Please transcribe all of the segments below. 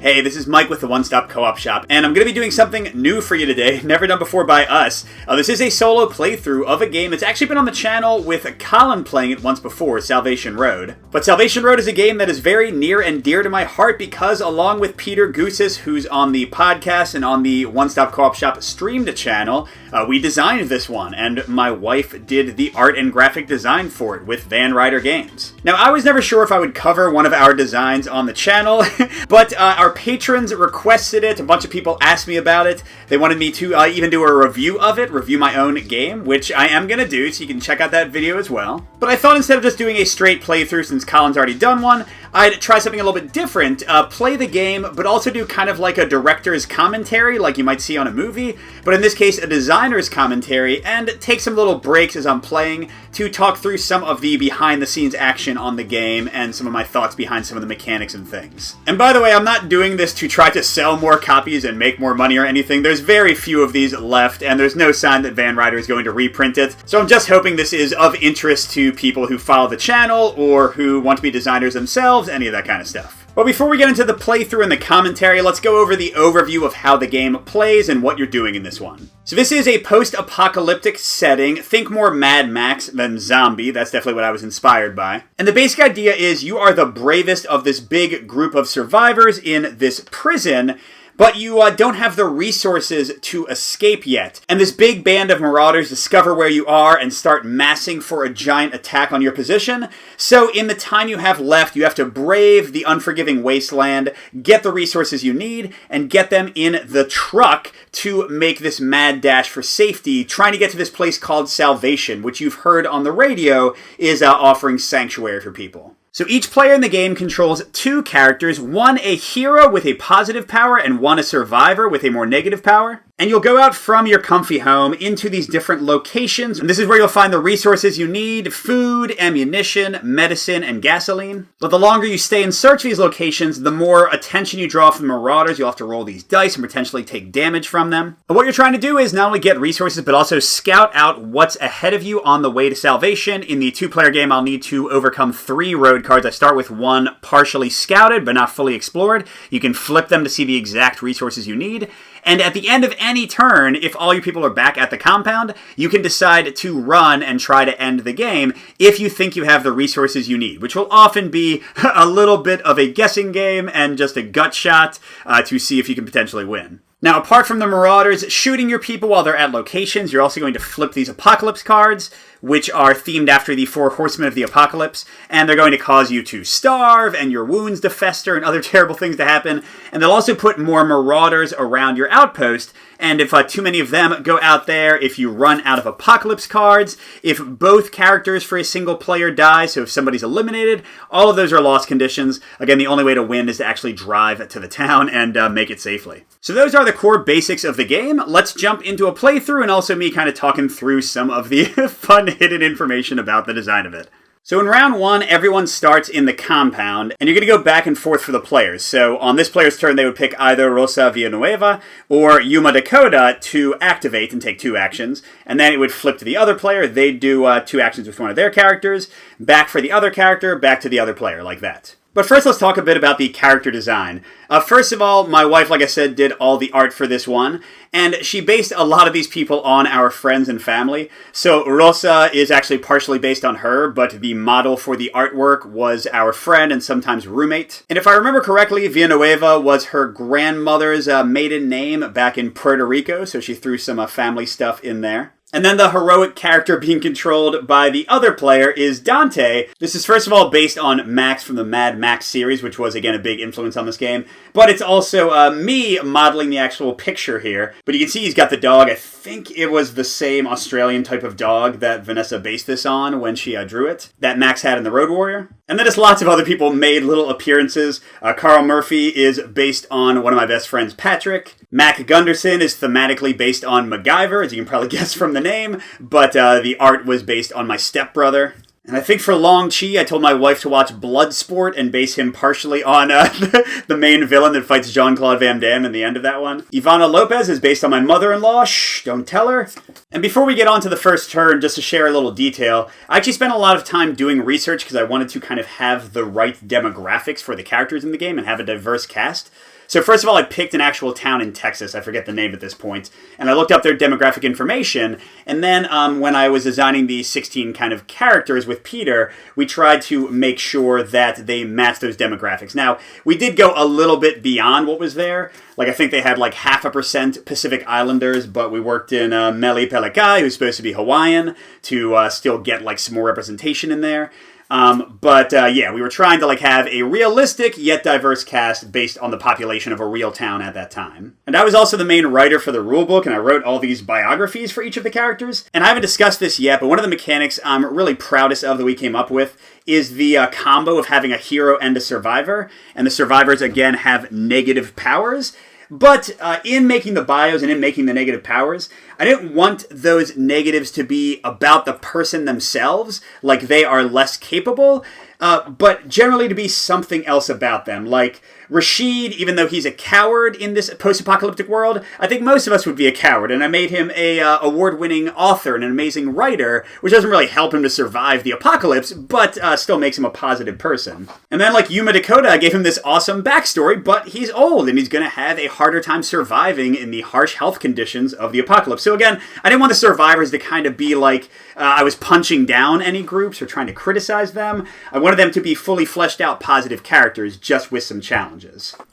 Hey, this is Mike with the One Stop Co-op Shop, and I'm going to be doing something new for you today, never done before by us. This is a solo playthrough of a game that's actually been on the channel with Colin playing it once before, Salvation Road. But Salvation Road is a game that is very near and dear to my heart because along with Peter Goosis, who's on the podcast and on the One Stop Co-op Shop streamed channel, we designed this one, and my wife did the art and graphic design for it with Van Ryder Games. Now, I was never sure if I would cover one of our designs on the channel, but our patrons requested it. A bunch of people asked me about it. They wanted me to even do a review of it, review my own game, which I am going to do, so you can check out that video as well. But I thought instead of just doing a straight playthrough, since Colin's already done one, I'd try something a little bit different, play the game, but also do kind of like a director's commentary, like you might see on a movie, but in this case, a designer's commentary, and take some little breaks as I'm playing to talk through some of the behind-the-scenes action on the game and some of my thoughts behind some of the mechanics and things. And by the way, I'm not doing this to try to sell more copies and make more money or anything. There's very few of these left, and there's no sign that Van Ryder is going to reprint it. So I'm just hoping this is of interest to people who follow the channel or who want to be designers themselves, any of that kind of stuff. But before we get into the playthrough and the commentary, let's go over the overview of how the game plays and what you're doing in this one. So this is a post-apocalyptic setting. Think more Mad Max than zombie. That's definitely what I was inspired by. And the basic idea is you are the bravest of this big group of survivors in this prison, but you don't have the resources to escape yet. And this big band of marauders discover where you are and start massing for a giant attack on your position. So in the time you have left, you have to brave the unforgiving wasteland, get the resources you need, and get them in the truck to make this mad dash for safety, trying to get to this place called Salvation, which you've heard on the radio is offering sanctuary for people. So each player in the game controls two characters, one a hero with a positive power and one a survivor with a more negative power. And you'll go out from your comfy home into these different locations. And this is where you'll find the resources you need: food, ammunition, medicine, and gasoline. But the longer you stay in search of these locations, the more attention you draw from the marauders. You'll have to roll these dice and potentially take damage from them. But what you're trying to do is not only get resources, but also scout out what's ahead of you on the way to Salvation. In the two-player game, I'll need to overcome 3 road cards. I start with one partially scouted, but not fully explored. You can flip them to see the exact resources you need. And at the end of any turn, if all your people are back at the compound, you can decide to run and try to end the game if you think you have the resources you need, which will often be a little bit of a guessing game and just a gut shot to see if you can potentially win. Now, apart from the marauders shooting your people while they're at locations, you're also going to flip these apocalypse cards, which are themed after the 4 horsemen of the apocalypse, and they're going to cause you to starve and your wounds to fester and other terrible things to happen. And they'll also put more marauders around your outpost, and if too many of them go out there, if you run out of apocalypse cards, if both characters for a single player die, so if somebody's eliminated, all of those are lost conditions. Again, the only way to win is to actually drive to the town and make it safely. So those are the core basics of the game. Let's jump into a playthrough and also me kind of talking through some of the fun hidden information about the design of it. So in round 1, everyone starts in the compound, and you're going to go back and forth for the players. So on this player's turn, they would pick either Rosa Villanueva or Yuma Dakota to activate and take 2 actions, and then it would flip to the other player. They'd do 2 actions with one of their characters, back for the other character, back to the other player, like that. But first, let's talk a bit about the character design. First of all, my wife, like I said, did all the art for this one, and she based a lot of these people on our friends and family. So Rosa is actually partially based on her, but the model for the artwork was our friend and sometimes roommate. And if I remember correctly, Villanueva was her grandmother's maiden name back in Puerto Rico, so she threw some family stuff in there. And then the heroic character being controlled by the other player is Dante. This is first of all based on Max from the Mad Max series, which was again a big influence on this game. But it's also me modeling the actual picture here. But you can see he's got the dog. I think it was the same Australian type of dog that Vanessa based this on when she drew it, that Max had in the Road Warrior. And then just lots of other people made little appearances. Carl Murphy is based on one of my best friends, Patrick. Mac Gunderson is thematically based on MacGyver, as you can probably guess from the name, but the art was based on my stepbrother. And I think for Long Chi, I told my wife to watch Bloodsport and base him partially on the main villain that fights Jean-Claude Van Damme in the end of that one. Ivana Lopez is based on my mother-in-law. Shh, don't tell her. And before we get on to the first turn, just to share a little detail, I actually spent a lot of time doing research because I wanted to kind of have the right demographics for the characters in the game and have a diverse cast. So first of all, I picked an actual town in Texas, I forget the name at this point, and I looked up their demographic information, and then when I was designing the 16 kind of characters with Peter, we tried to make sure that they matched those demographics. Now, we did go a little bit beyond what was there. Like, I think they had like 0.5% Pacific Islanders, but we worked in Meli Pelekai, who's supposed to be Hawaiian, to still get like some more representation in there. Yeah, we were trying to like have a realistic yet diverse cast based on the population of a real town at that time. And I was also the main writer for the rulebook, and I wrote all these biographies for each of the characters. And I haven't discussed this yet, but one of the mechanics I'm really proudest of that we came up with is the combo of having a hero and a survivor. And the survivors, again, have negative powers. But in making the bios and in making the negative powers, I didn't want those negatives to be about the person themselves, like they are less capable, but generally to be something else about them. Like Rashid, even though he's a coward in this post-apocalyptic world, I think most of us would be a coward, and I made him a award-winning author and an amazing writer, which doesn't really help him to survive the apocalypse, but still makes him a positive person. And then like Yuma Dakota, I gave him this awesome backstory, but he's old, and he's going to have a harder time surviving in the harsh health conditions of the apocalypse. So again, I didn't want the survivors to kind of be like I was punching down any groups or trying to criticize them. I wanted them to be fully fleshed out positive characters, just with some challenges.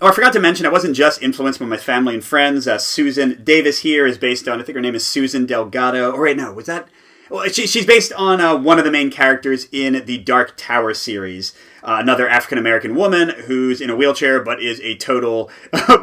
Oh, I forgot to mention, I wasn't just influenced by my family and friends. Susan Davis here is based on, I think her name is Susan Delgado. Oh, wait, no, was that? Well, she's based on one of the main characters in the Dark Tower series. Another African-American woman who's in a wheelchair but is a total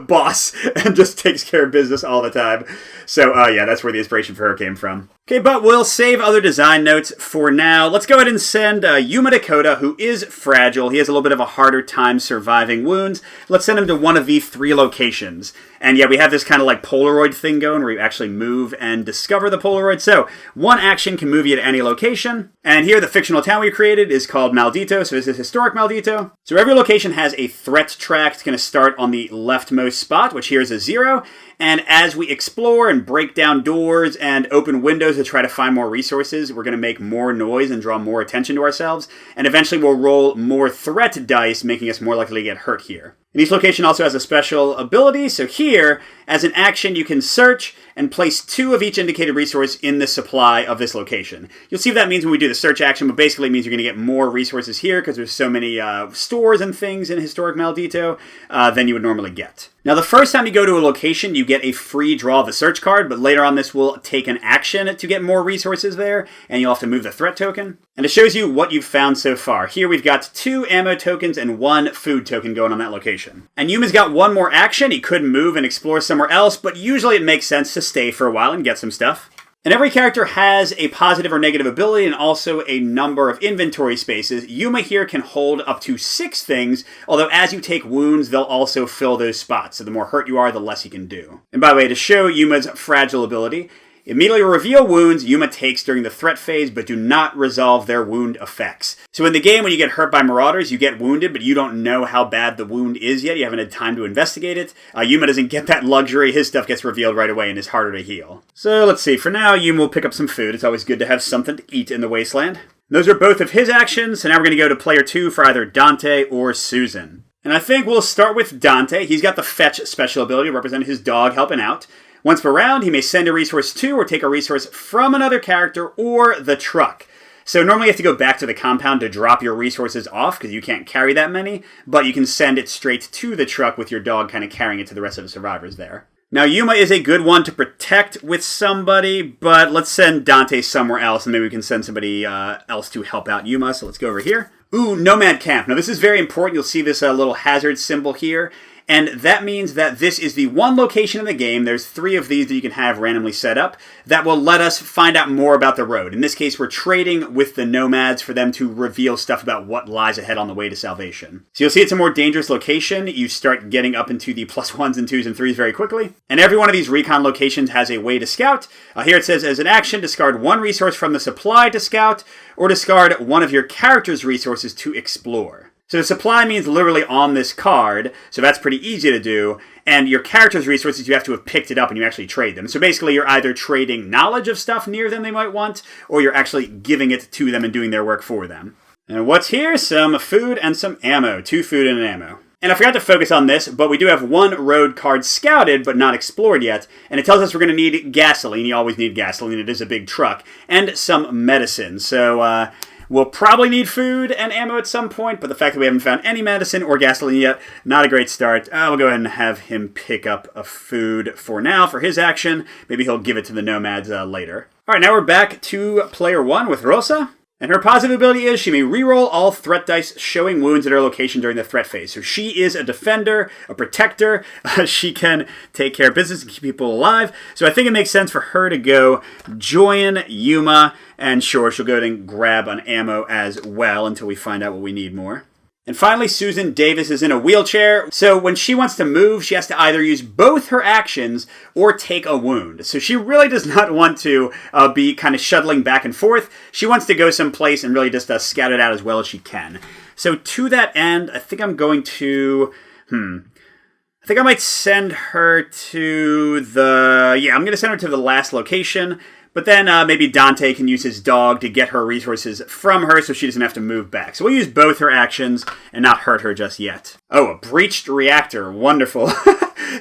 boss and just takes care of business all the time. So, yeah, that's where the inspiration for her came from. Okay, but we'll save other design notes for now. Let's go ahead and send Yuma Dakota, who is fragile. He has a little bit of a harder time surviving wounds. Let's send him to one of the 3 locations. And yeah, we have this kind of like Polaroid thing going where you actually move and discover the Polaroid. So, one action can move you to any location. And here, the fictional town we created is called Maldito, so this is historic Maldito. So every location has a threat track. It's going to start on the leftmost spot, which here is a 0. And as we explore and break down doors and open windows to try to find more resources, we're going to make more noise and draw more attention to ourselves. And eventually we'll roll more threat dice, making us more likely to get hurt here. And each location also has a special ability. So here, as an action, you can search and place 2 of each indicated resource in the supply of this location. You'll see what that means when we do the search action, but basically it means you're going to get more resources here because there's so many stores and things in Historic Maldito than you would normally get. Now, the first time you go to a location, you get a free draw of the search card, but later on this will take an action to get more resources there, and you'll have to move the threat token. And it shows you what you've found so far. Here we've got 2 ammo tokens and 1 food token going on that location. And Yuma's got 1 more action. He could move and explore somewhere else, but usually it makes sense to stay for a while and get some stuff. And every character has a positive or negative ability and also a number of inventory spaces. Yuma here can hold up to 6 things, although as you take wounds, they'll also fill those spots. So the more hurt you are, the less you can do. And by the way, to show Yuma's fragile ability, immediately reveal wounds Yuma takes during the threat phase, but do not resolve their wound effects. So in the game, when you get hurt by marauders, you get wounded, but you don't know how bad the wound is yet. You haven't had time to investigate it. Yuma doesn't get that luxury. His stuff gets revealed right away and is harder to heal. So let's see. For now, Yuma will pick up some food. It's always good to have something to eat in the wasteland. Those are both of his actions, so now we're going to go to player 2 for either Dante or Susan. And I think we'll start with Dante. He's got the fetch special ability to represent his dog helping out. Once per round, he may send a resource to or take a resource from another character or the truck. So normally you have to go back to the compound to drop your resources off because you can't carry that many, but you can send it straight to the truck with your dog kind of carrying it to the rest of the survivors there. Now, Yuma is a good one to protect with somebody, but let's send Dante somewhere else and maybe we can send somebody else to help out Yuma. So let's go over here. Ooh, Nomad Camp. Now this is very important. You'll see this little hazard symbol here. And that means that this is the one location in the game, there's 3 of these that you can have randomly set up, that will let us find out more about the road. In this case, we're trading with the nomads for them to reveal stuff about what lies ahead on the way to salvation. So you'll see it's a more dangerous location. You start getting up into the +1s and 2s and 3s very quickly. And every one of these recon locations has a way to scout. Here it says, as an action, discard 1 resource from the supply to scout, or discard one of your character's resources to explore. So the supply means literally on this card, so that's pretty easy to do. And your character's resources, you have to have picked it up and you actually trade them. So basically you're either trading knowledge of stuff near them they might want, or you're actually giving it to them and doing their work for them. And what's here? Some food and some ammo. 2 food and an ammo. And I forgot to focus on this, but we do have 1 road card scouted but not explored yet. And it tells us we're going to need gasoline. You always need gasoline. It is a big truck. And some medicine. So, we'll probably need food and ammo at some point, but the fact that we haven't found any medicine or gasoline yet, not a great start. We'll go ahead and have him pick up a food for now for his action. Maybe he'll give it to the nomads later. All right, now we're back to player 1 with Rosa. And her positive ability is she may reroll all threat dice showing wounds at her location during the threat phase. So she is a defender, a protector. She can take care of business and keep people alive. So I think it makes sense for her to go join Yuma. And sure, she'll go ahead and grab an ammo as well until we find out what we need more. And finally, Susan Davis is in a wheelchair, so when she wants to move, she has to either use both her actions or take a wound. So she really does not want to be kind of shuttling back and forth. She wants to go someplace and really just scout it out as well as she can. So to that end, I think I'm going to... I think I might send her to the... Yeah, I'm going to send her to the last location. But then maybe Dante can use his dog to get her resources from her so she doesn't have to move back. So we'll use both her actions and not hurt her just yet. Oh, a breached reactor. Wonderful.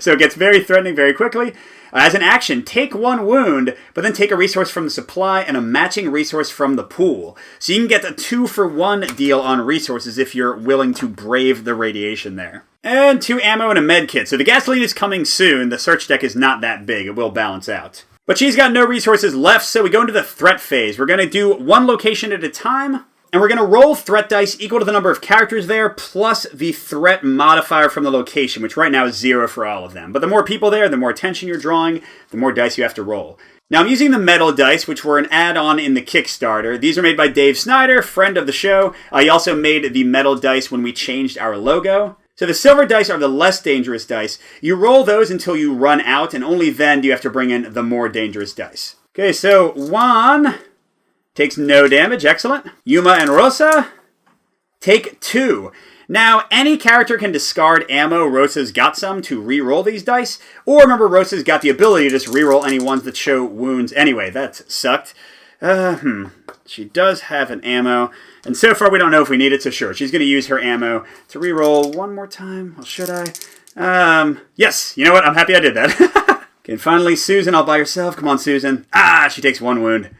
So it gets very threatening very quickly. As an action, take 1 wound, but then take a resource from the supply and a matching resource from the pool. So you can get a 2-for-1 deal on resources if you're willing to brave the radiation there. And 2 ammo and a med kit. So the gasoline is coming soon. The search deck is not that big. It will balance out. But she's got no resources left, so we go into the threat phase. We're going to do 1 location at a time, and we're going to roll threat dice equal to the number of characters there, plus the threat modifier from the location, which right now is 0 for all of them. But the more people there, the more attention you're drawing, the more dice you have to roll. Now I'm using the metal dice, which were an add-on in the Kickstarter. These are made by Dave Snyder, friend of the show. He also made the metal dice when we changed our logo. So the silver dice are the less dangerous dice. You roll those until you run out, and only then do you have to bring in the more dangerous dice. Okay, so 1 takes no damage. Excellent. Yuma and Rosa take 2. Now, any character can discard ammo. Rosa's got some to re-roll these dice. Or remember, Rosa's got the ability to just re-roll any ones that show wounds anyway. That sucked. She does have an ammo. And so far, we don't know if we need it, so sure. She's going to use her ammo to re-roll 1 more time. Well, should I? Yes. You know what? I'm happy I did that. Okay, and finally, Susan all by herself. Come on, Susan. She takes 1 wound.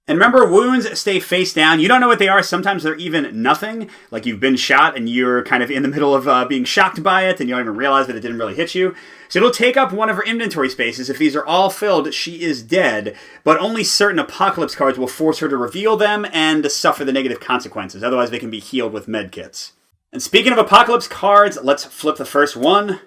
And remember, wounds stay face down. You don't know what they are. Sometimes they're even nothing. Like you've been shot and you're kind of in the middle of being shocked by it and you don't even realize that it didn't really hit you. So it'll take up one of her inventory spaces. If these are all filled, she is dead. But only certain apocalypse cards will force her to reveal them and to suffer the negative consequences. Otherwise, they can be healed with medkits. And speaking of apocalypse cards, let's flip the first one.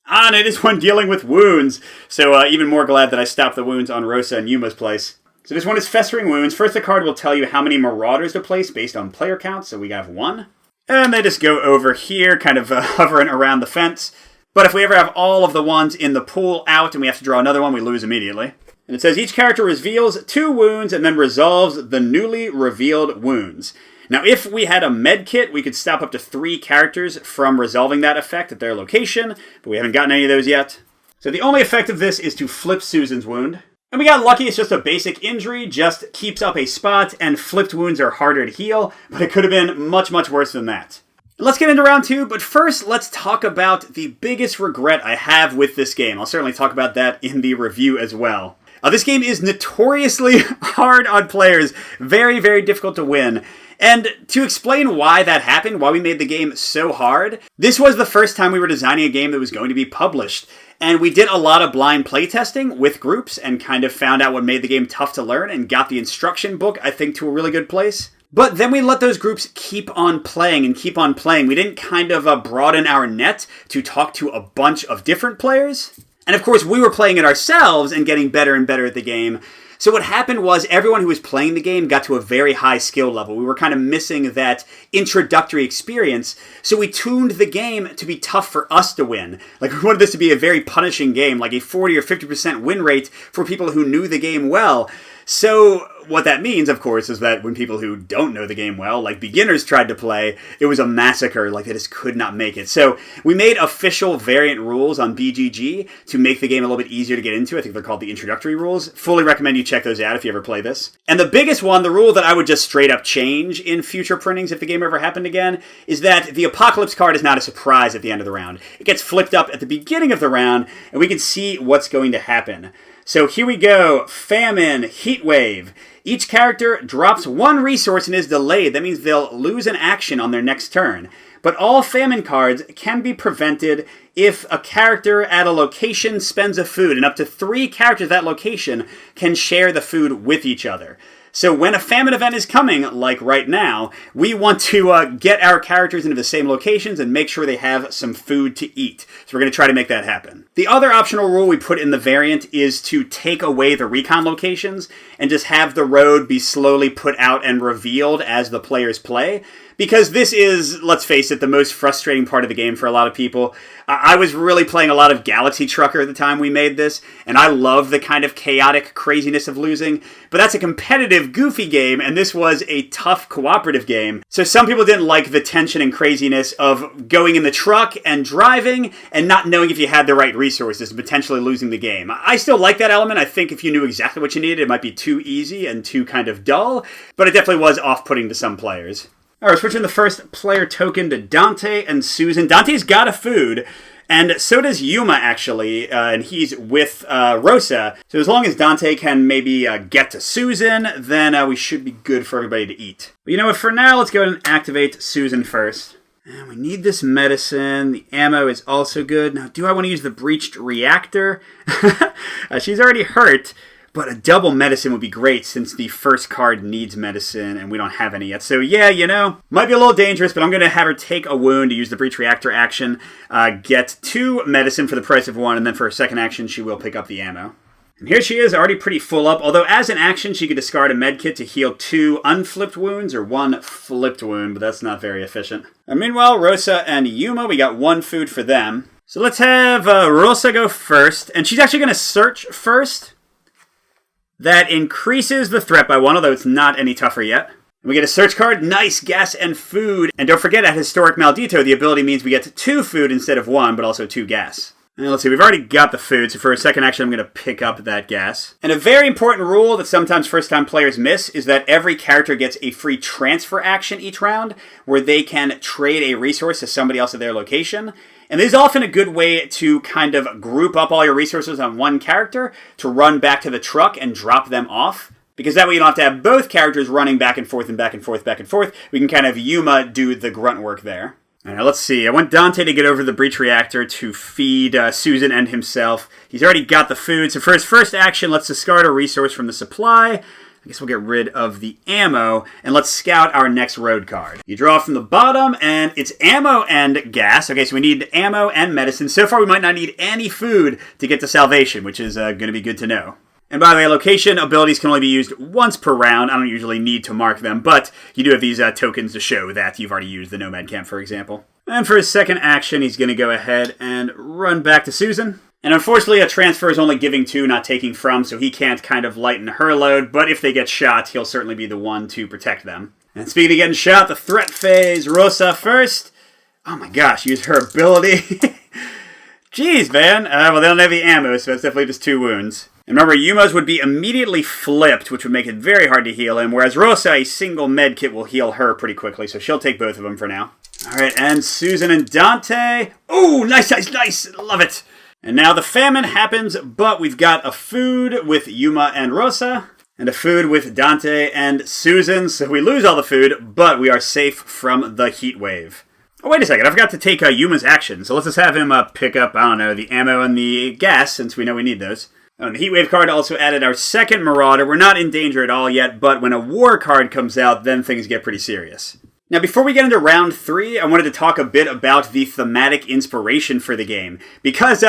And it is one dealing with wounds. So even more glad that I stopped the wounds on Rosa and Yuma's place. So this one is Festering Wounds. First, the card will tell you how many Marauders to place based on player count. So we have 1. And they just go over here, kind of hovering around the fence. But if we ever have all of the ones in the pool out and we have to draw another one, we lose immediately. And it says each character reveals 2 wounds and then resolves the newly revealed wounds. Now, if we had a med kit, we could stop up to 3 characters from resolving that effect at their location, but we haven't gotten any of those yet. So the only effect of this is to flip Susan's wound. And we got lucky, it's just a basic injury, just keeps up a spot, and flipped wounds are harder to heal, but it could have been much, much worse than that. Let's get into round 2, but first, let's talk about the biggest regret I have with this game. I'll certainly talk about that in the review as well. This game is notoriously hard on players, very, very difficult to win. And to explain why that happened, why we made the game so hard, this was the first time we were designing a game that was going to be published. And we did a lot of blind playtesting with groups and kind of found out what made the game tough to learn and got the instruction book, I think, to a really good place. But then we let those groups keep on playing and keep on playing. We didn't kind of broaden our net to talk to a bunch of different players. And of course, we were playing it ourselves and getting better and better at the game. So what happened was everyone who was playing the game got to a very high skill level. We were kind of missing that introductory experience. So we tuned the game to be tough for us to win. Like we wanted this to be a very punishing game, like a 40 or 50% win rate for people who knew the game well. So what that means, of course, is that when people who don't know the game well, like beginners, tried to play, it was a massacre. Like, they just could not make it. So we made official variant rules on BGG to make the game a little bit easier to get into. I think they're called the introductory rules. Fully recommend you check those out if you ever play this. And the biggest one, the rule that I would just straight up change in future printings if the game ever happened again, is that the Apocalypse card is not a surprise at the end of the round. It gets flipped up at the beginning of the round, and we can see what's going to happen. So here we go. Famine, Heat Wave. Each character drops one resource and is delayed. That means they'll lose an action on their next turn. But all famine cards can be prevented if a character at a location spends a food, and up to 3 characters at that location can share the food with each other. So when a famine event is coming, like right now, we want to get our characters into the same locations and make sure they have some food to eat. So we're going to try to make that happen. The other optional rule we put in the variant is to take away the recon locations and just have the road be slowly put out and revealed as the players play. Because this is, let's face it, the most frustrating part of the game for a lot of people. I was really playing a lot of Galaxy Trucker at the time we made this, and I love the kind of chaotic craziness of losing, but that's a competitive, goofy game, and this was a tough, cooperative game. So some people didn't like the tension and craziness of going in the truck and driving and not knowing if you had the right resources and potentially losing the game. I still like that element. I think if you knew exactly what you needed, it might be too easy and too kind of dull, but it definitely was off-putting to some players. All right, switching the first player token to Dante and Susan. Dante's got a food, and so does Yuma, actually, and he's with Rosa. So as long as Dante can maybe get to Susan, then we should be good for everybody to eat. But you know what, for now, let's go ahead and activate Susan first. And we need this medicine. The ammo is also good. Now, do I want to use the breached reactor? She's already hurt. But a double medicine would be great since the first card needs medicine and we don't have any yet. So yeah, you know, might be a little dangerous, but I'm going to have her take a wound to use the breach reactor action, get 2 medicine for the price of 1, and then for her second action, she will pick up the ammo. And here she is, already pretty full up, although as an action, she could discard a medkit to heal 2 unflipped wounds or 1 flipped wound, but that's not very efficient. And meanwhile, Rosa and Yuma, we got 1 food for them. So let's have Rosa go first, and she's actually going to search first. That increases the threat by 1, although it's not any tougher yet. And we get a search card, nice, gas and food. And don't forget, at Historic Maldito, the ability means we get 2 food instead of 1, but also 2 gas. And let's see, we've already got the food, so for a second action, I'm going to pick up that gas. And a very important rule that sometimes first-time players miss is that every character gets a free transfer action each round, where they can trade a resource to somebody else at their location. And this is often a good way to kind of group up all your resources on one character to run back to the truck and drop them off. Because that way you don't have to have both characters running back and forth and back and forth, back and forth. We can kind of Yuma do the grunt work there. All right, let's see. I want Dante to get over the breach reactor to feed Susan and himself. He's already got the food. So for his first action, let's discard a resource from the supply. I guess we'll get rid of the ammo, and let's scout our next road card. You draw from the bottom, and it's ammo and gas. Okay, so we need ammo and medicine. So far, we might not need any food to get to salvation, which is going to be good to know. And by the way, location abilities can only be used once per round. I don't usually need to mark them, but you do have these tokens to show that you've already used the Nomad Camp, for example. And for his second action, he's going to go ahead and run back to Susan. And unfortunately, a transfer is only giving to, not taking from, so he can't kind of lighten her load, but if they get shot, he'll certainly be the one to protect them. And speaking of getting shot, the threat phase, Rosa first. Oh my gosh, use her ability. Jeez, man. Well, they don't have the ammo, so it's definitely just 2 wounds. And remember, Yuma's would be immediately flipped, which would make it very hard to heal him, whereas Rosa, a single med kit will heal her pretty quickly, so she'll take both of them for now. All right, and Susan and Dante. Ooh, nice, nice, nice. Love it. And now the famine happens, but we've got a food with Yuma and Rosa, and a food with Dante and Susan, so we lose all the food, but we are safe from the heat wave. Oh, wait a second, I forgot to take Yuma's action, so let's just have him pick up, I don't know, the ammo and the gas, since we know we need those. Oh, and the Heatwave card also added our second Marauder. We're not in danger at all yet, but when a War card comes out, then things get pretty serious. Now, before we get into round 3, I wanted to talk a bit about the thematic inspiration for the game. Because,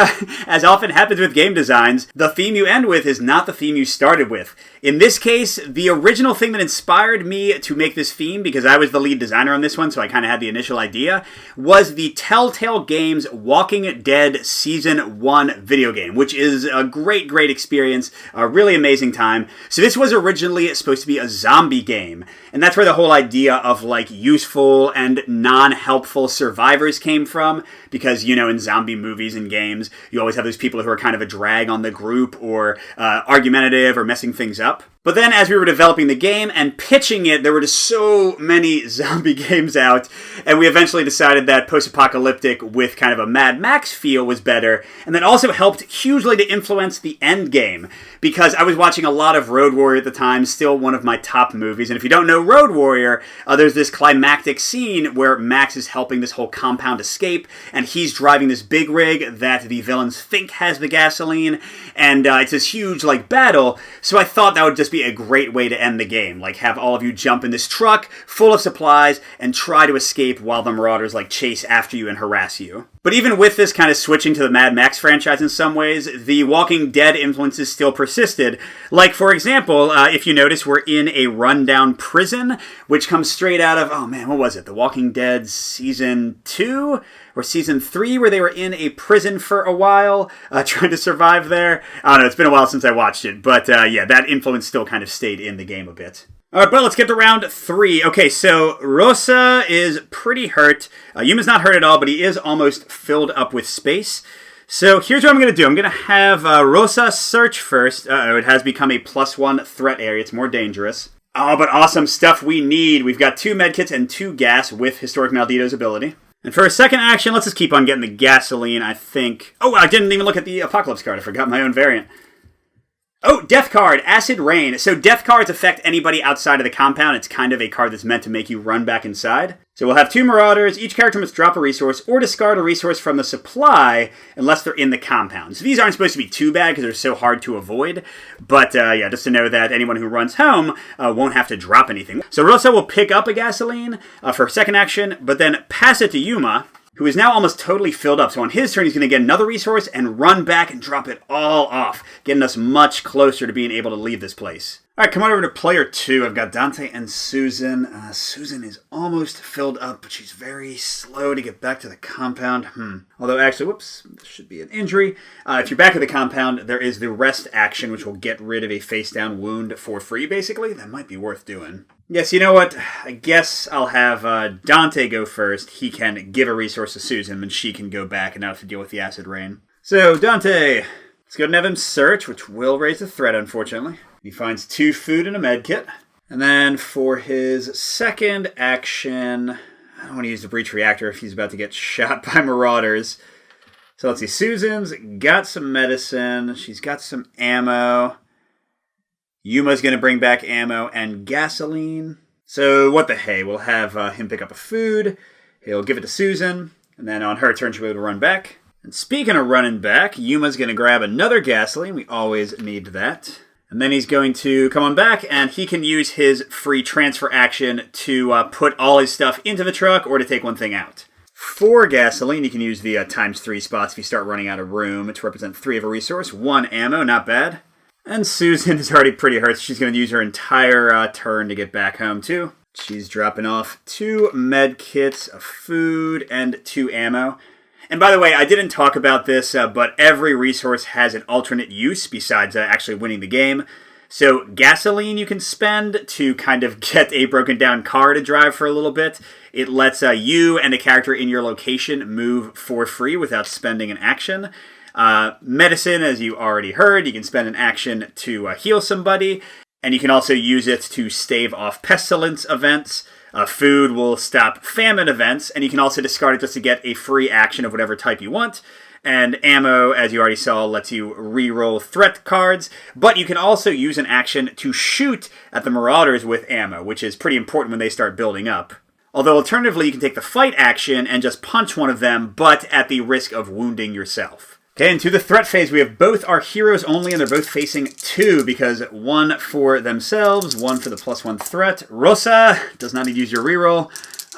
as often happens with game designs, the theme you end with is not the theme you started with. In this case, the original thing that inspired me to make this theme, because I was the lead designer on this one, so I kind of had the initial idea, was the Telltale Games Walking Dead Season 1 video game, which is a great, great experience, a really amazing time. So this was originally supposed to be a zombie game, and that's where the whole idea of, like, useful and non-helpful survivors came from, because, you know, in zombie movies and games, you always have those people who are kind of a drag on the group, or argumentative, or messing things up. But then, as we were developing the game and pitching it, there were just so many zombie games out, and we eventually decided that post-apocalyptic with kind of a Mad Max feel was better, and that also helped hugely to influence the end game, because I was watching a lot of Road Warrior at the time, still one of my top movies, and if you don't know Road Warrior, there's this climactic scene where Max is helping this whole compound escape, and he's driving this big rig that the villains think has the gasoline, and it's this huge, like, battle, so I thought that would just be a great way to end the game. Like, have all of you jump in this truck full of supplies and try to escape while the Marauders, like, chase after you and harass you. But even with this kind of switching to the Mad Max franchise in some ways, the Walking Dead influences still persisted. Like, for example, if you notice, we're in a rundown prison, which comes straight out of, oh man, what was it? The Walking Dead Season 2? Or Season 3, where they were in a prison for a while, trying to survive there. I don't know, it's been a while since I watched it, but yeah, that influence still kind of stayed in the game a bit. Alright, but let's get to round 3. Okay, so Rosa is pretty hurt. Yuma's not hurt at all, but he is almost filled up with space. So here's what I'm going to do. I'm going to have Rosa search first. It has become a +1 threat area. It's more dangerous. Oh, but awesome stuff we need. We've got 2 medkits and 2 gas with Historic Maldito's ability. And for a second action, let's just keep on getting the gasoline, I think. Oh, I didn't even look at the Apocalypse card. I forgot my own variant. Oh, Death card, Acid Rain. So Death cards affect anybody outside of the compound. It's kind of a card that's meant to make you run back inside. So we'll have 2 Marauders. Each character must drop a resource or discard a resource from the supply unless they're in the compound. So these aren't supposed to be too bad because they're so hard to avoid. But yeah, just to know that anyone who runs home won't have to drop anything. So Rosa will pick up a gasoline for a second action, but then pass it to Yuma, who is now almost totally filled up. So on his turn, he's going to get another resource and run back and drop it all off, getting us much closer to being able to leave this place. All right, come on over to player 2. I've got Dante and Susan. Susan is almost filled up, but she's very slow to get back to the compound. Although, actually, whoops, this should be an injury. If you're back at the compound, there is the rest action, which will get rid of a face-down wound for free, basically. That might be worth doing. Yes, you know what? I guess I'll have Dante go first. He can give a resource to Susan, and she can go back and not have to deal with the acid rain. So, Dante, let's go ahead and have him search, which will raise the threat, unfortunately. He finds 2 food and a med kit. And then for his second action, I don't want to use the breach reactor if he's about to get shot by Marauders. So let's see, Susan's got some medicine. She's got some ammo. Yuma's going to bring back ammo and gasoline. So what the hey, we'll have him pick up a food. He'll give it to Susan. And then on her turn, she'll be able to run back. And speaking of running back, Yuma's going to grab another gasoline. We always need that. And then he's going to come on back, and he can use his free transfer action to put all his stuff into the truck or to take one thing out. For gasoline, you can use the ×3 spots if you start running out of room to represent 3 of a resource. 1 ammo, not bad. And Susan is already pretty hurt, so she's going to use her entire turn to get back home, too. She's dropping off 2 med kits, a food, and 2 ammo. And by the way, I didn't talk about this, but every resource has an alternate use besides actually winning the game. So gasoline you can spend to kind of get a broken down car to drive for a little bit. It lets you and a character in your location move for free without spending an action. Medicine, as you already heard, you can spend an action to heal somebody. And you can also use it to stave off pestilence events. Food will stop famine events, and you can also discard it just to get a free action of whatever type you want. And ammo, as you already saw, lets you re-roll threat cards, but you can also use an action to shoot at the Marauders with ammo, which is pretty important when they start building up. Although alternatively, you can take the fight action and just punch one of them, but at the risk of wounding yourself. Okay, into the threat phase, we have both our heroes only, and they're both facing 2, because 1 for themselves, 1 for the +1 threat. Rosa does not need to use your reroll.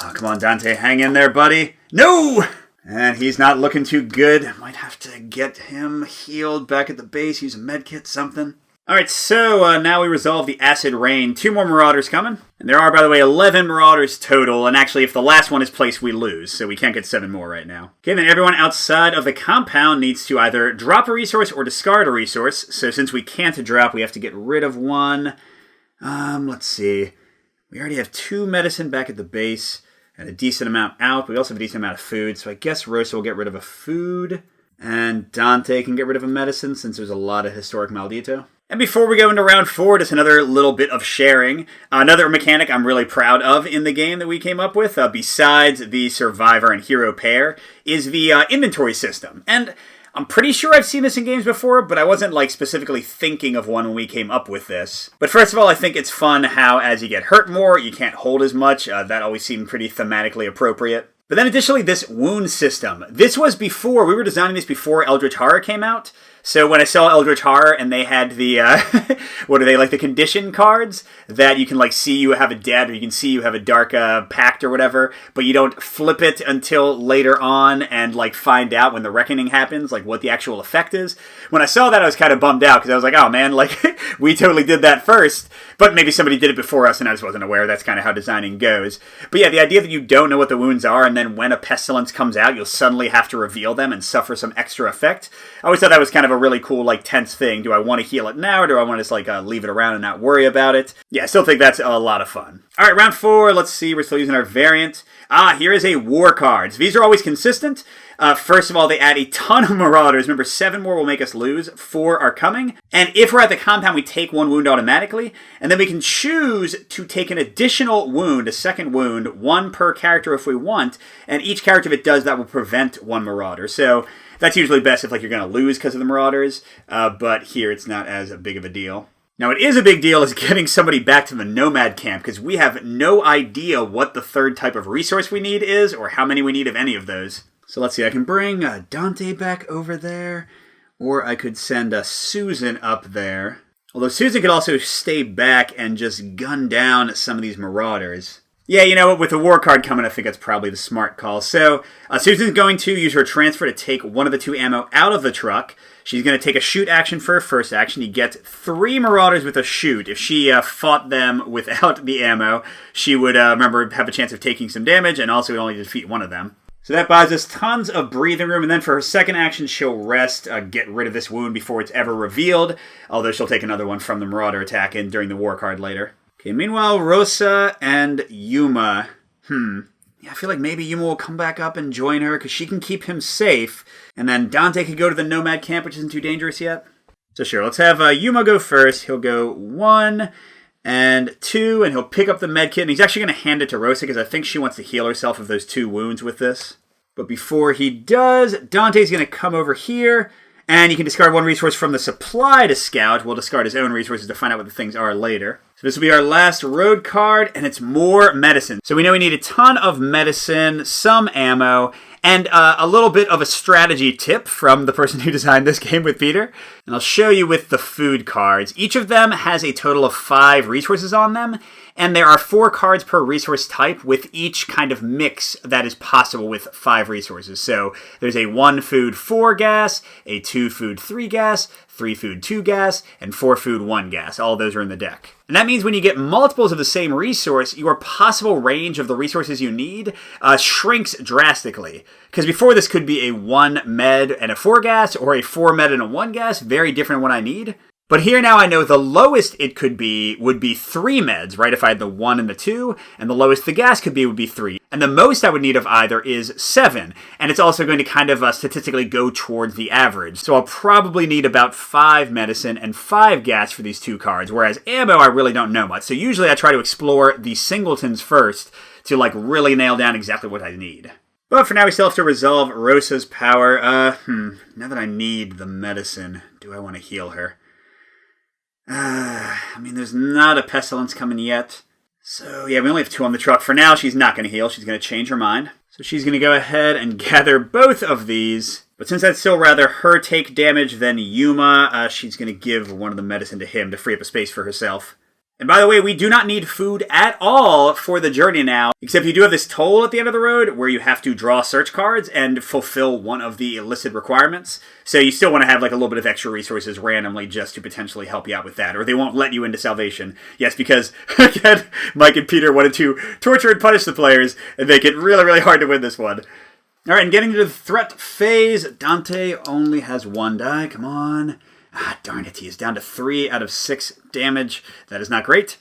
Oh, come on, Dante. Hang in there, buddy. No! And he's not looking too good. Might have to get him healed back at the base. Use a medkit, something. Alright, so now we resolve the Acid Rain. 2 more Marauders coming. And there are, by the way, 11 Marauders total. And actually, if the last one is placed, we lose. So we can't get 7 more right now. Okay, then everyone outside of the compound needs to either drop a resource or discard a resource. So since we can't drop, we have to get rid of one. Let's see. We already have 2 medicine back at the base. And a decent amount out. We also have a decent amount of food. So I guess Rosa will get rid of a food. And Dante can get rid of a medicine since there's a lot of Historic Maldito. And before we go into round 4, just another little bit of sharing. Another mechanic I'm really proud of in the game that we came up with, besides the Survivor and Hero pair, is the inventory system. And I'm pretty sure I've seen this in games before, but I wasn't specifically thinking of one when we came up with this. But first of all, I think it's fun how as you get hurt more, you can't hold as much. That always seemed pretty thematically appropriate. But then additionally, this wound system. This was before, we were designing this before Eldritch Horror came out. So when I saw Eldritch Horror and they had the, what are they, the condition cards that you can see you have a dead or you can see you have a dark pact or whatever, but you don't flip it until later on and find out when the reckoning happens, what the actual effect is. When I saw that, I was kind of bummed out because I was like, oh man, we totally did that first, but maybe somebody did it before us and I just wasn't aware. That's kind of how designing goes. But yeah, the idea that you don't know what the wounds are and then when a pestilence comes out, you'll suddenly have to reveal them and suffer some extra effect. I always thought that was kind of a really cool, tense thing. Do I want to heal it now, or do I want to just, leave it around and not worry about it? Yeah, I still think that's a lot of fun. All right, round 4. Let's see. We're still using our variant. Here is a war cards. These are always consistent. First of all, they add a ton of Marauders. Remember, 7 more will make us lose. 4 are coming. And if we're at the compound, we take 1 wound automatically. And then we can choose to take an additional wound, a second wound, 1 per character if we want. And each character, if it does that, will prevent 1 Marauder. So that's usually best if you're going to lose because of the Marauders. But here, it's not as big of a deal. Now, it is a big deal is getting somebody back to the Nomad camp because we have no idea what the third type of resource we need is or how many we need of any of those. So let's see, I can bring Dante back over there, or I could send Susan up there. Although Susan could also stay back and just gun down some of these Marauders. Yeah, you know what, with the war card coming, I think that's probably the smart call. So Susan's going to use her transfer to take one of the 2 ammo out of the truck. She's going to take a shoot action for her first action. You get 3 Marauders with a shoot. If she fought them without the ammo, she would, remember, have a chance of taking some damage, and also would only defeat one of them. So that buys us tons of breathing room, and then for her second action, she'll rest, get rid of this wound before it's ever revealed, although she'll take another one from the Marauder attack during the war card later. Okay, meanwhile, Rosa and Yuma. Yeah, I feel like maybe Yuma will come back up and join her, because she can keep him safe, and then Dante could go to the Nomad camp, which isn't too dangerous yet. So sure, let's have Yuma go first. He'll go 1... and 2, and he'll pick up the medkit, and he's actually going to hand it to Rosa, because I think she wants to heal herself of those 2 wounds with this. But before he does, Dante's going to come over here, and you can discard 1 resource from the supply to scout. We'll discard his own resources to find out what the things are later. So this will be our last road card, and it's more medicine. So we know we need a ton of medicine, some ammo, and a little bit of a strategy tip from the person who designed this game with Peter. And I'll show you with the food cards. Each of them has a total of 5 resources on them, and there are 4 cards per resource type with each kind of mix that is possible with 5 resources. So there's a 1 food 4 gas, a 2 food 3 gas, 3 food 2 gas, and 4 food 1 gas. All of those are in the deck. And that means when you get multiples of the same resource, your possible range of the resources you need shrinks drastically. Because before this could be a 1 med and a 4 gas, or a 4 med and a 1 gas, very different than what I need. But here now I know the lowest it could be would be 3 meds, right? If I had the 1 and the 2, and the lowest the gas could be would be 3. And the most I would need of either is 7. And it's also going to kind of statistically go towards the average. So I'll probably need about 5 medicine and 5 gas for these 2 cards, whereas ammo I really don't know much. So usually I try to explore the singletons first to really nail down exactly what I need. But for now we still have to resolve Rosa's power. Now that I need the medicine, do I want to heal her? There's not a pestilence coming yet. So, yeah, we only have 2 on the truck. For now, she's not going to heal. She's going to change her mind. So she's going to go ahead and gather both of these. But since I'd still rather her take damage than Yuma, she's going to give one of the medicine to him to free up a space for herself. And by the way, we do not need food at all for the journey now, except you do have this toll at the end of the road where you have to draw search cards and fulfill one of the listed requirements. So you still want to have like a little bit of extra resources randomly just to potentially help you out with that, or they won't let you into salvation. Yes, because, again, Mike and Peter wanted to torture and punish the players and make it really, really hard to win this one. All right, and getting to the threat phase, Dante only has 1 die. Come on. Darn it, he is down to 3 out of 6 damage. That is not great.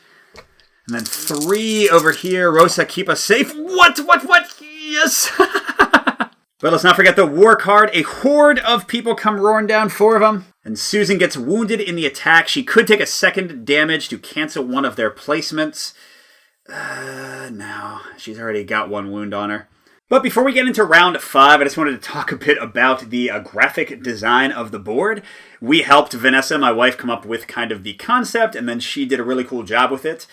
And then 3 over here. Rosa, keep us safe. What? Yes! But let's not forget the war card. A horde of people come roaring down, 4 of them. And Susan gets wounded in the attack. She could take a 2nd damage to cancel one of their placements. No, she's already got 1 wound on her. But before we get into round 5, I just wanted to talk a bit about the graphic design of the board. We helped Vanessa, my wife, come up with kind of the concept, and then she did a really cool job with it.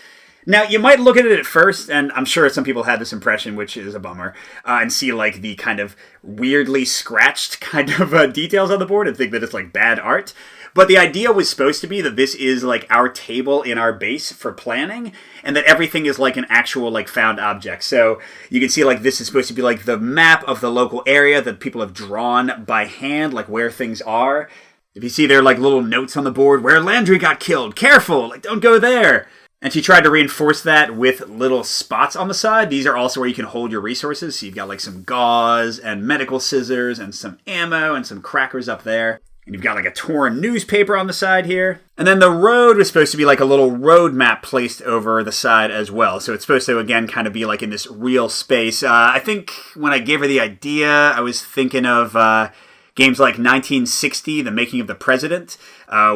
Now, you might look at it at first, and I'm sure some people had this impression, which is a bummer, and see like the kind of weirdly scratched kind of details on the board and think that it's like bad art. But the idea was supposed to be that this is like our table in our base for planning, and that everything is like an actual like found object. So you can see like this is supposed to be like the map of the local area that people have drawn by hand, like where things are. If you see there are like little notes on the board, where Landry got killed, careful, like don't go there. And she tried to reinforce that with little spots on the side. These are also where you can hold your resources. So you've got like some gauze and medical scissors and some ammo and some crackers up there. And you've got like a torn newspaper on the side here. And then the road was supposed to be like a little road map placed over the side as well. So it's supposed to, again, kind of be like in this real space. I think when I gave her the idea, I was thinking of games like 1960, The Making of the President,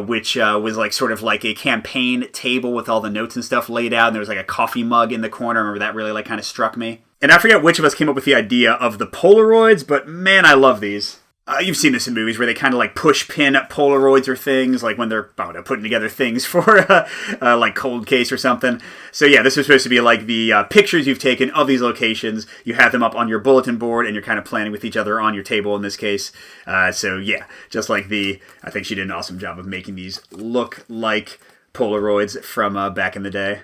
which was like sort of like a campaign table with all the notes and stuff laid out. And there was like a coffee mug in the corner. I remember that really like kind of struck me. And I forget which of us came up with the idea of the Polaroids, but man, I love these. You've seen this in movies where they kind of like push pin Polaroids or things, like when they're putting together things for like Cold Case or something. So yeah, this is supposed to be like the pictures you've taken of these locations. You have them up on your bulletin board and you're kind of planning with each other on your table in this case. So yeah, just like I think she did an awesome job of making these look like Polaroids from back in the day.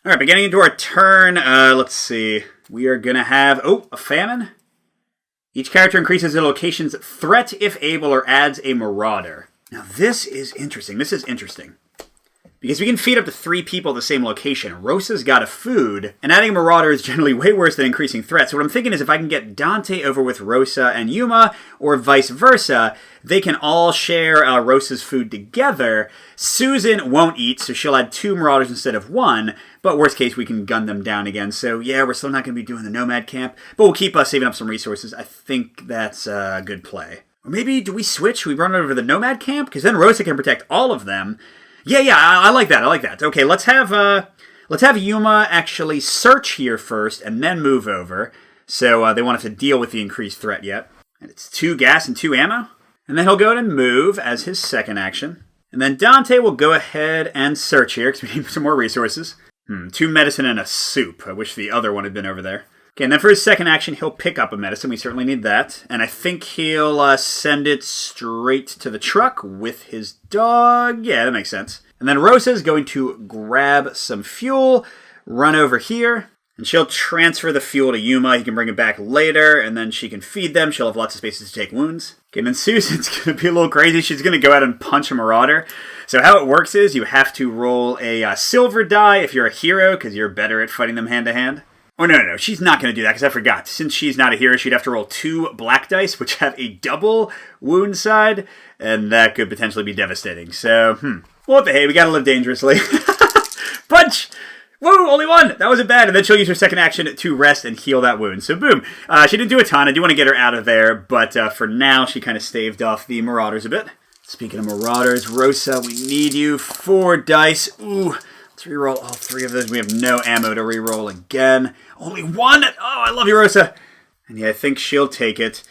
All right, but getting into our turn, let's see. We are going to have, a famine. Each character increases the location's threat if able or adds a marauder. Now this is interesting. Because we can feed up to 3 people at the same location. Rosa's got a food, and adding a marauder is generally way worse than increasing threat. So what I'm thinking is if I can get Dante over with Rosa and Yuma, or vice versa, they can all share Rosa's food together. Susan won't eat, so she'll add 2 marauders instead of 1. But worst case, we can gun them down again. So yeah, we're still not going to be doing the Nomad Camp, but we'll keep saving up some resources. I think that's a good play. Or maybe, do we switch? We run over to the Nomad Camp? Because then Rosa can protect all of them. Yeah, I like that. Okay, let's have Yuma actually search here first and then move over. So they won't have to deal with the increased threat yet. And it's 2 gas and 2 ammo. And then he'll go ahead and move as his second action. And then Dante will go ahead and search here because we need some more resources. 2 medicine and a soup. I wish the other one had been over there. Okay, and then for his second action, he'll pick up a medicine. We certainly need that. And I think he'll send it straight to the truck with his dog. Yeah, that makes sense. And then Rosa's going to grab some fuel, run over here, and she'll transfer the fuel to Yuma. He can bring it back later, and then she can feed them. She'll have lots of spaces to take wounds. Okay, and then Susan's going to be a little crazy. She's going to go out and punch a marauder. So how it works is you have to roll a silver die if you're a hero, because you're better at fighting them hand-to-hand. Oh, no, she's not going to do that, because I forgot. Since she's not a hero, she'd have to roll 2 black dice, which have a double wound side, and that could potentially be devastating. So, well, what the hey, we gotta live dangerously. Punch! Woo, only 1! That wasn't bad. And then she'll use her second action to rest and heal that wound. So, boom. She didn't do a ton. I do want to get her out of there, but for now, she kind of staved off the marauders a bit. Speaking of marauders, Rosa, we need you. 4 dice. Ooh. Let's reroll all 3 of those. We have no ammo to reroll again. Only 1? Oh, I love you, Rosa. And yeah, I think she'll take it.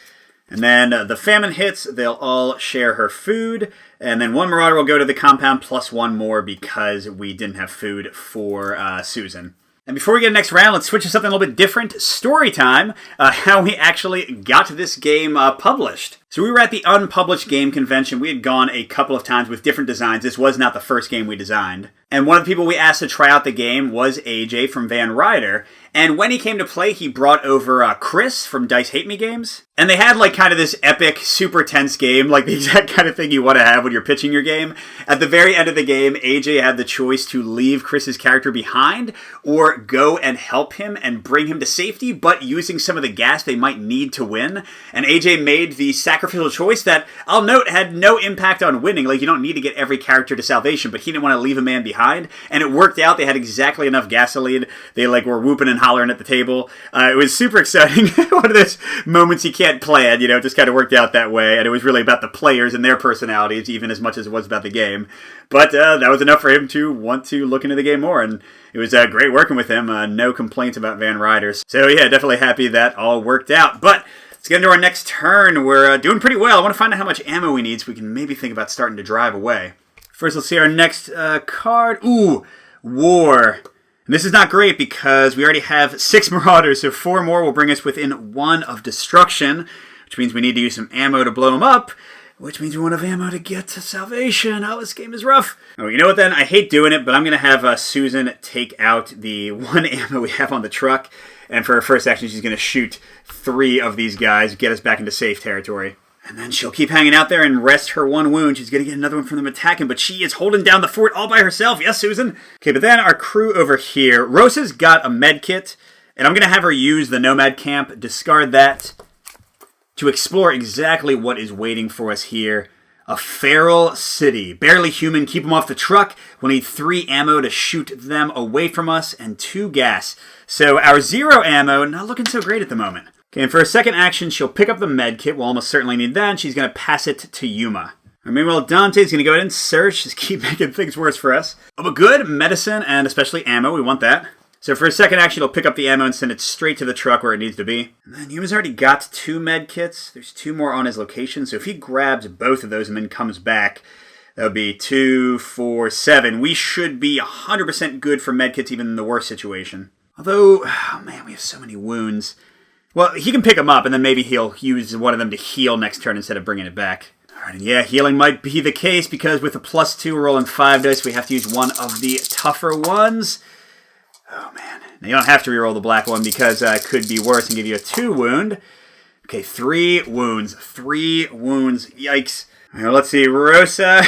And then the famine hits. They'll all share her food. And then 1 marauder will go to the compound plus 1 more because we didn't have food for Susan. And before we get to the next round, let's switch to something a little bit different. Story time. How we actually got this game published. So we were at the unpublished game convention. We had gone a couple of times with different designs. This was not the first game we designed. And one of the people we asked to try out the game was AJ from Van Ryder. And when he came to play, he brought over Chris from Dice Hate Me Games. And they had like kind of this epic, super tense game, like the exact kind of thing you want to have when you're pitching your game. At the very end of the game, AJ had the choice to leave Chris's character behind or go and help him and bring him to safety, but using some of the gas they might need to win. And AJ made the sacrificial choice that, I'll note, had no impact on winning. Like, you don't need to get every character to salvation, but he didn't want to leave a man behind. And it worked out. They had exactly enough gasoline. They like were whooping and hollering at the table. It was super exciting. One of those moments you can't plan, it just kind of worked out that way. And it was really about the players and their personalities, even as much as it was about the game. But that was enough for him to want to look into the game more. And it was great working with him. No complaints about Van Ryders. So yeah, definitely happy that all worked out. But let's get into our next turn. We're doing pretty well. I want to find out how much ammo we need so we can maybe think about starting to drive away. First, let's see our next card. Ooh, War. And this is not great because we already have 6 Marauders, so 4 more will bring us within 1 of destruction, which means we need to use some ammo to blow them up, which means we won't have ammo to get to salvation. Oh, this game is rough. Oh, you know what then? I hate doing it, but I'm going to have Susan take out the 1 ammo we have on the truck, and for her first action, she's going to shoot 3 of these guys, get us back into safe territory. And then she'll keep hanging out there and rest her 1 wound. She's going to get another one from them attacking, but she is holding down the fort all by herself. Yes, Susan? Okay, but then our crew over here. Rosa's got a med kit, and I'm going to have her use the Nomad Camp, discard that, to explore exactly what is waiting for us here. A feral city. Barely human, keep them off the truck. We'll need 3 ammo to shoot them away from us, and 2 gas. So our 0 ammo, not looking so great at the moment. Okay, and for a second action, she'll pick up the med kit. We'll almost certainly need that, and she's going to pass it to Yuma. Meanwhile, Dante's going to go ahead and search. Just keep making things worse for us. Oh, but good. Medicine and especially ammo. We want that. So for a second action, he'll pick up the ammo and send it straight to the truck where it needs to be. And then Yuma's already got 2 med kits. There's 2 more on his location. So if he grabs both of those and then comes back, that would be 2, 4, 7. We should be 100% good for med kits even in the worst situation. Although, oh man, we have so many wounds. Well, he can pick them up, and then maybe he'll use one of them to heal next turn instead of bringing it back. Alright, and yeah, healing might be the case, because with a +2, we're rolling 5 dice. We have to use one of the tougher ones. Oh, man. Now, you don't have to reroll the black one, because it could be worse and give you a 2 wound. Okay, 3 wounds. 3 wounds. Yikes. Now, let's see. Rosa.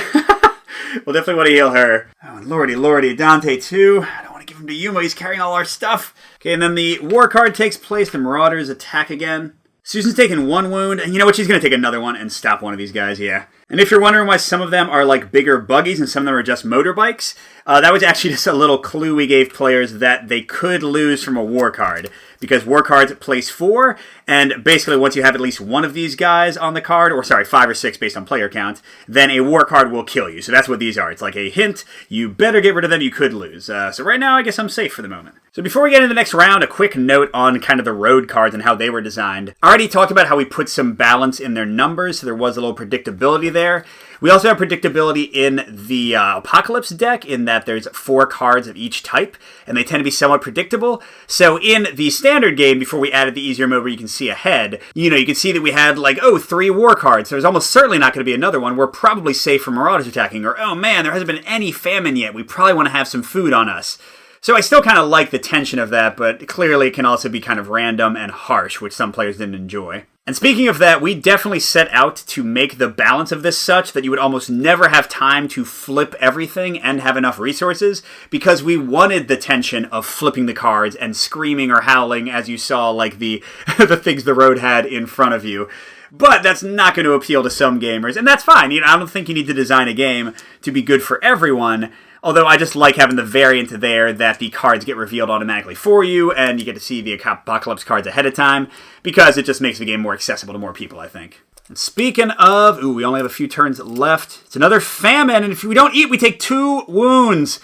We'll definitely want to heal her. Oh, and lordy. Dante, too. I don't want to give him to Yuma. He's carrying all our stuff. Okay, and then the war card takes place. The Marauders attack again. Susan's taking 1 wound, and you know what? She's going to take another one and stop one of these guys, yeah. And if you're wondering why some of them are like bigger buggies and some of them are just motorbikes, that was actually just a little clue we gave players that they could lose from a war card. Because war cards place 4, and basically once you have at least one of these guys on the card, or sorry, 5 or 6 based on player count, then a war card will kill you. So that's what these are. It's like a hint. You better get rid of them. You could lose. So right now, I guess I'm safe for the moment. So before we get into the next round, a quick note on kind of the road cards and how they were designed. I already talked about how we put some balance in their numbers, so there was a little predictability there. We also have predictability in the Apocalypse deck in that there's 4 cards of each type, and they tend to be somewhat predictable. So in the standard game, before we added the easier mode where you can see ahead, you can see that we had like, 3 war cards. There's almost certainly not going to be another one. We're probably safe from Marauders attacking. Or, oh man, there hasn't been any famine yet. We probably want to have some food on us. So I still kind of like the tension of that, but clearly it can also be kind of random and harsh, which some players didn't enjoy. And speaking of that, we definitely set out to make the balance of this such that you would almost never have time to flip everything and have enough resources, because we wanted the tension of flipping the cards and screaming or howling as you saw like the the things the road had in front of you. But that's not going to appeal to some gamers, and that's fine. I don't think you need to design a game to be good for everyone. Although I just like having the variant there that the cards get revealed automatically for you, and you get to see the Apocalypse cards ahead of time, because it just makes the game more accessible to more people, I think. And speaking of, we only have a few turns left. It's another famine, and if we don't eat, we take 2 wounds.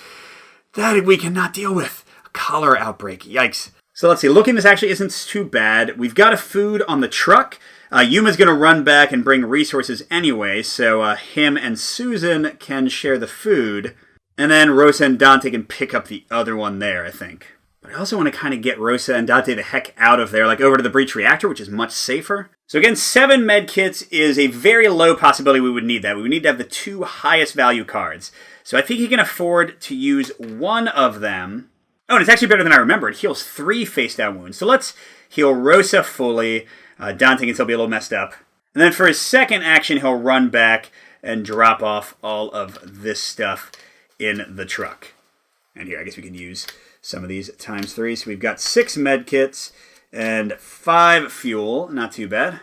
That we cannot deal with. A cholera outbreak, yikes. So let's see, looking, this actually isn't too bad. We've got a food on the truck. Yuma's going to run back and bring resources anyway, so him and Susan can share the food. And then Rosa and Dante can pick up the other one there, I think. But I also want to kind of get Rosa and Dante the heck out of there, like over to the breach reactor, which is much safer. So again, 7 med kits is a very low possibility we would need that. We would need to have the 2 highest value cards. So I think he can afford to use one of them. Oh, and it's actually better than I remember. It heals 3 face-down wounds. So let's heal Rosa fully. Dante can still be a little messed up. And then for his second action, he'll run back and drop off all of this stuff in the truck. And here, I guess we can use some of these times 3. So we've got 6 med kits and 5 fuel. Not too bad.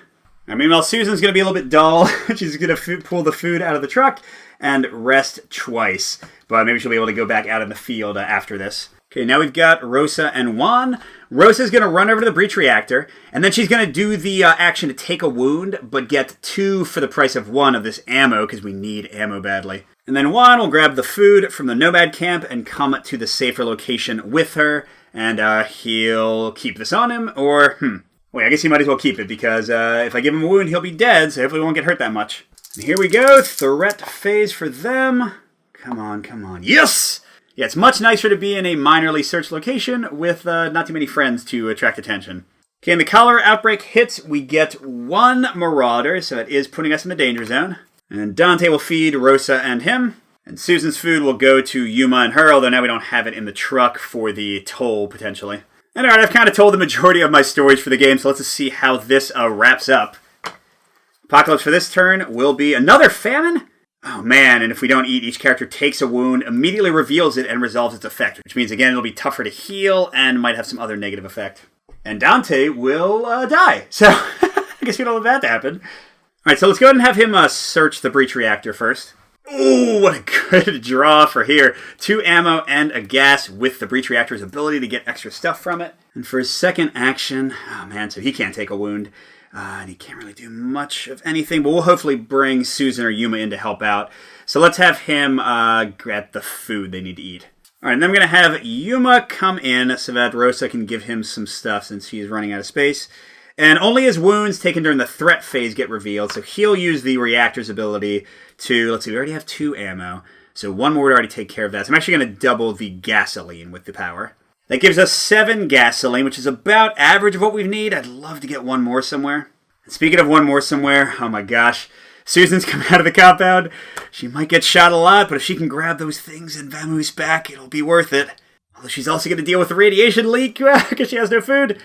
I mean, well, Susan's going to be a little bit dull. She's going to pull the food out of the truck and rest twice. But maybe she'll be able to go back out in the field after this. Okay, now we've got Rosa and Juan. Rosa's going to run over to the breach reactor, and then she's going to do the action to take a wound, but get 2 for the price of 1 of this ammo, because we need ammo badly. And then Juan will grab the food from the Nomad camp and come to the safer location with her, and he'll keep this on him, or, wait, I guess he might as well keep it, because if I give him a wound, he'll be dead, so hopefully he won't get hurt that much. And here we go, threat phase for them. Come on, come on. Yes! Yeah, it's much nicer to be in a minorly searched location with not too many friends to attract attention. Okay, and the cholera outbreak hits, we get 1 Marauder, so it is putting us in the danger zone. And Dante will feed Rosa and him. And Susan's food will go to Yuma and her, although now we don't have it in the truck for the toll, potentially. And alright, I've kind of told the majority of my stories for the game, so let's just see how this wraps up. Apocalypse for this turn will be another famine? Oh man, and if we don't eat, each character takes a wound, immediately reveals it, and resolves its effect. Which means, again, it'll be tougher to heal, and might have some other negative effect. And Dante will die. So, I guess we don't want that to happen. Alright, so let's go ahead and have him search the breach reactor first. Ooh, what a good draw for here. 2 ammo and a gas with the breach reactor's ability to get extra stuff from it. And for his second action, oh man, so he can't take a wound. And he can't really do much of anything, but we'll hopefully bring Susan or Yuma in to help out. So let's have him grab the food they need to eat. Alright, and then I'm going to have Yuma come in so that Rosa can give him some stuff since he's running out of space. And only his wounds taken during the threat phase get revealed, so he'll use the reactor's ability to, let's see, we already have 2 ammo. So 1 more would already take care of that. So I'm actually going to double the gasoline with the power. That gives us 7 gasoline, which is about average of what we need. I'd love to get 1 more somewhere. And speaking of 1 more somewhere, oh my gosh, Susan's come out of the compound. She might get shot a lot, but if she can grab those things and vamoose back, it'll be worth it. Although she's also going to deal with the radiation leak because she has no food.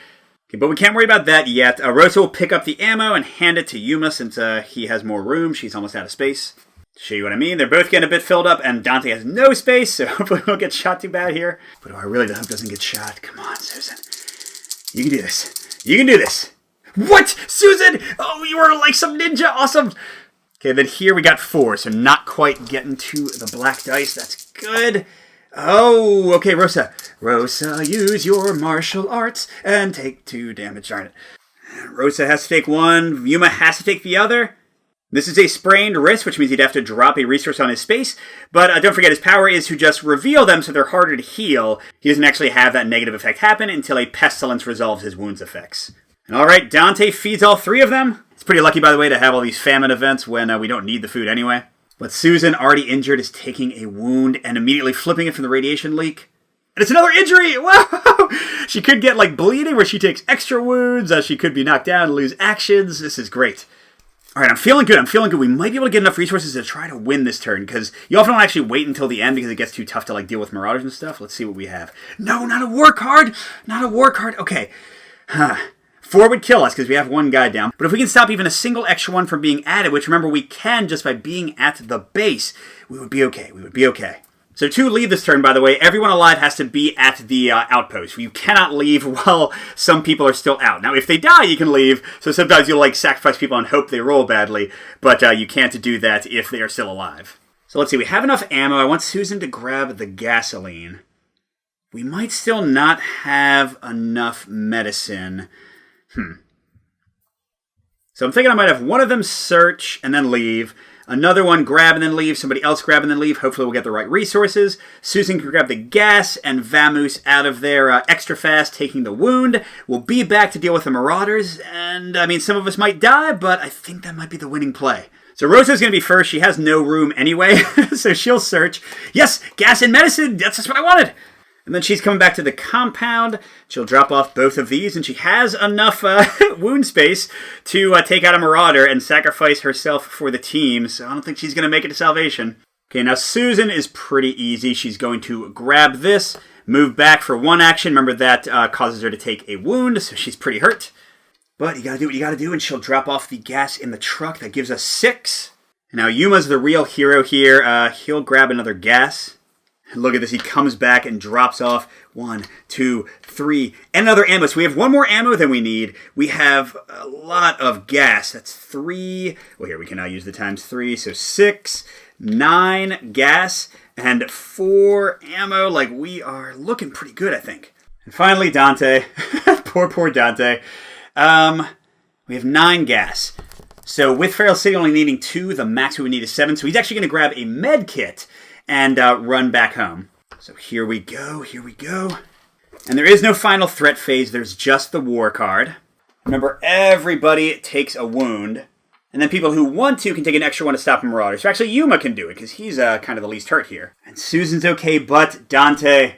Okay, but we can't worry about that yet. Rosa will pick up the ammo and hand it to Yuma since he has more room. She's almost out of space. To show you what I mean, they're both getting a bit filled up, and Dante has no space, so hopefully we won't get shot too bad here. But I really hope doesn't get shot. Come on, Susan. You can do this. You can do this. What? Susan! Oh, you were like some ninja. Awesome. Okay, then here we got 4, so not quite getting to the black dice. That's good. Oh, okay, Rosa. Rosa, use your martial arts and take 2 damage. Darn it. Rosa has to take 1. Yuma has to take the other. This is a sprained wrist, which means he'd have to drop a resource on his space. But don't forget, his power is to just reveal them so they're harder to heal. He doesn't actually have that negative effect happen until a pestilence resolves his wounds effects. And alright, Dante feeds all 3 of them. It's pretty lucky, by the way, to have all these famine events when we don't need the food anyway. But Susan, already injured, is taking a wound and immediately flipping it from the radiation leak. And it's another injury! Wow! She could get, like, bleeding where she takes extra wounds. She could be knocked down and lose actions. This is great. Alright, I'm feeling good. We might be able to get enough resources to try to win this turn, because you often don't actually wait until the end because it gets too tough to, like, deal with marauders and stuff. Let's see what we have. No, not a war card! Not a war card! Okay. 4 would kill us because we have 1 guy down. But if we can stop even a single extra one from being added, which remember we can just by being at the base, we would be okay. We would be okay. So to leave this turn, by the way, everyone alive has to be at the outpost. You cannot leave while some people are still out. Now, if they die, you can leave. So sometimes you'll like sacrifice people and hope they roll badly, but you can't do that if they are still alive. So let's see. We have enough ammo. I want Susan to grab the gasoline. We might still not have enough medicine. So I'm thinking I might have one of them search and then leave. Another one grab and then leave. Somebody else grab and then leave. Hopefully we'll get the right resources. Susan can grab the gas and vamoose out of there extra fast, taking the wound. We'll be back to deal with the marauders. And, I mean, some of us might die, but I think that might be the winning play. So Rosa's going to be first. She has no room anyway, so she'll search. Yes, gas and medicine. That's just what I wanted. And then she's coming back to the compound. She'll drop off both of these, and she has enough wound space to take out a Marauder and sacrifice herself for the team, so I don't think she's going to make it to Salvation. Okay, now Susan is pretty easy. She's going to grab this, move back for one action. Remember, that causes her to take a wound, so she's pretty hurt. But you gotta do what you gotta do, and she'll drop off the gas in the truck. That gives us 6. Now, Yuma's the real hero here. He'll grab another gas. Look at this. He comes back and drops off 1, 2, 3, and another ammo. So we have one more ammo than we need. We have a lot of gas. That's 3. Well, here we can now use the times 3. So 6, 9 gas, and 4 ammo. Like, we are looking pretty good, I think. And finally, Dante. Poor Dante. We have 9 gas. So with Feral City only needing 2, the max we would need is 7. So he's actually going to grab a med kit and run back home. So here we go. And there is no final threat phase. There's just the war card. Remember, everybody takes a wound. And then people who want to can take an extra one to stop a Marauder. So actually Yuma can do it because he's kind of the least hurt here. And Susan's okay, but Dante,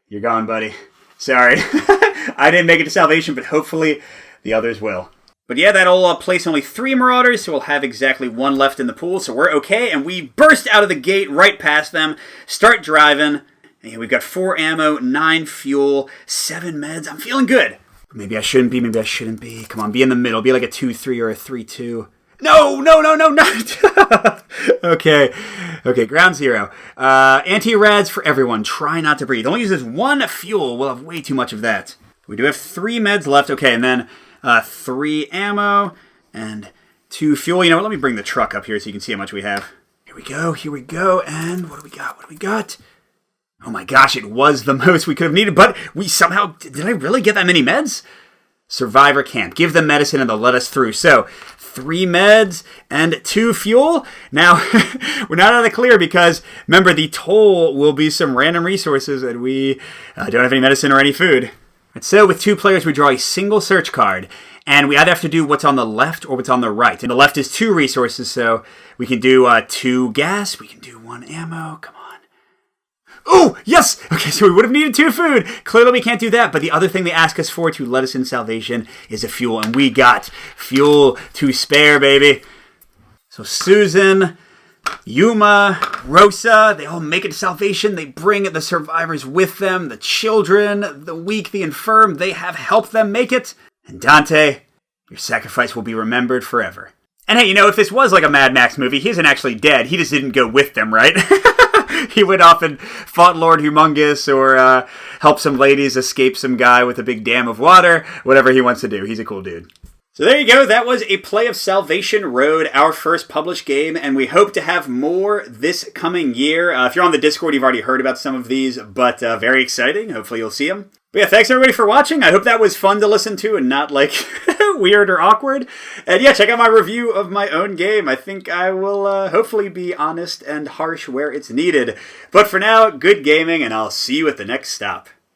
you're gone, buddy. Sorry. I didn't make it to Salvation, but hopefully the others will. But yeah, that'll place only 3 Marauders, so we'll have exactly 1 left in the pool, so we're okay. And we burst out of the gate right past them, start driving. And we've got 4 ammo, 9 fuel, 7 meds. I'm feeling good. Maybe I shouldn't be. Come on, be in the middle. Be like a 2-3 or a 3-2. No, not. Okay, ground zero. Anti-rads for everyone. Try not to breathe. Only use this 1 fuel. We'll have way too much of that. We do have 3 meds left. Okay, and then 3 ammo and 2 fuel. You know what? Let me bring the truck up here so you can see how much we have. Here we go. And what do we got? Oh my gosh, it was the most we could have needed, but we somehow... Did I really get that many meds? Survivor camp. Give them medicine and they'll let us through. So, 3 meds and 2 fuel. Now, we're not out of the clear because, remember, the toll will be some random resources and we don't have any medicine or any food. And so, with 2 players, we draw a single search card. And we either have to do what's on the left or what's on the right. And the left is 2 resources, so we can do 2 gas. We can do 1 ammo. Come on. Oh, yes! Okay, so we would have needed 2 food. Clearly we can't do that, but the other thing they ask us for to let us in Salvation is a fuel, and we got fuel to spare, baby. So Susan, Yuma, Rosa, they all make it to Salvation. They bring the survivors with them, the children, the weak, the infirm. They have helped them make it. And Dante, your sacrifice will be remembered forever. And hey, if this was like a Mad Max movie, he isn't actually dead. He just didn't go with them, right? He went off and fought Lord Humongous or helped some ladies escape some guy with a big dam of water. Whatever he wants to do. He's a cool dude. So there you go. That was a play of Salvation Road, our first published game, and we hope to have more this coming year. If you're on the Discord, you've already heard about some of these, but very exciting. Hopefully you'll see them. But yeah, thanks everybody for watching. I hope that was fun to listen to and not like weird or awkward. And yeah, check out my review of my own game. I think I will hopefully be honest and harsh where it's needed. But for now, good gaming, and I'll see you at the next stop.